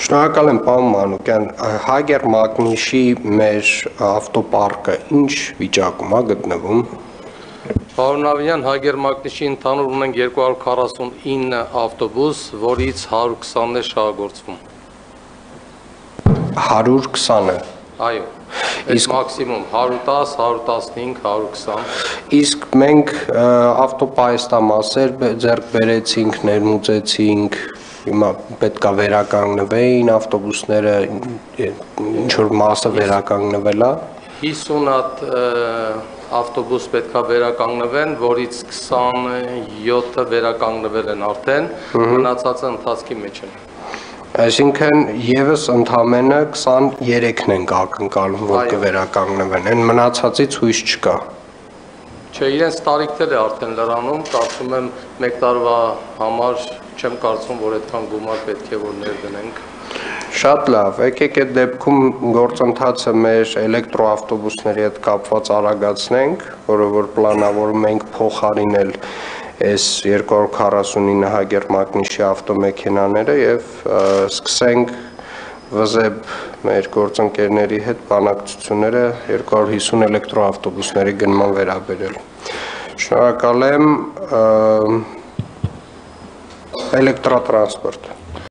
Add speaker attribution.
Speaker 1: Շնորհակալ եմ պարոն Մանուկյան, Հագեր Մագնիշի մեր ավտոպարկը ինչ վիճակում է գտնվում։
Speaker 2: Պարոն Ավիյան, Հագեր Մագնիշի ընդհանուր ունենք 249 ավտոբուս, որից 120-ն է շահագործվում։
Speaker 1: 120-ը։
Speaker 2: Այո, այս մաքսիմում 110, 115, 120։
Speaker 1: Իսկ մենք ավտոպայստամասեր ձեռք բերեցինք, ներմուծեցինք, հիմա պետք է վերականգնվեին ավտոբուսները, ինչ-որ մասը վերականգնվել է։
Speaker 2: 50 հատ ավտոբուս պետք է վերականգնվեն, որից 27-ը վերականգնվել են արդեն, մնացածը ընթացքի մեջ են։
Speaker 1: Այսինքն եւս ընդամենը 23-ն ենք ակնկալում, որ կվերականգնվեն, այն մնացածից հույս չկա։
Speaker 2: Չէ, իրենց տարիքներ է արդեն լրանում, կարծում եմ մեկ տարվա համար չեմ կարծում, որ այդքան գումար պետք է որ ներդնենք։
Speaker 1: Շատ լավ, եկեք այդ դեպքում գործընթացը մեր էլեկտրոավտոբուսների հետ կապված արագացնենք, որը որ պլանավորում ենք փոխարինել այս 249 Հագեր Մագնիշի ավտոմեքենաները եւ սկսենք վզեբ մեր գործընկերների հետ բանակցությունները 250 էլեկտրոավտոբուսների գնման վերաբերել։ Շնորհակալ եմ, էլեկտրատրանսպորտ։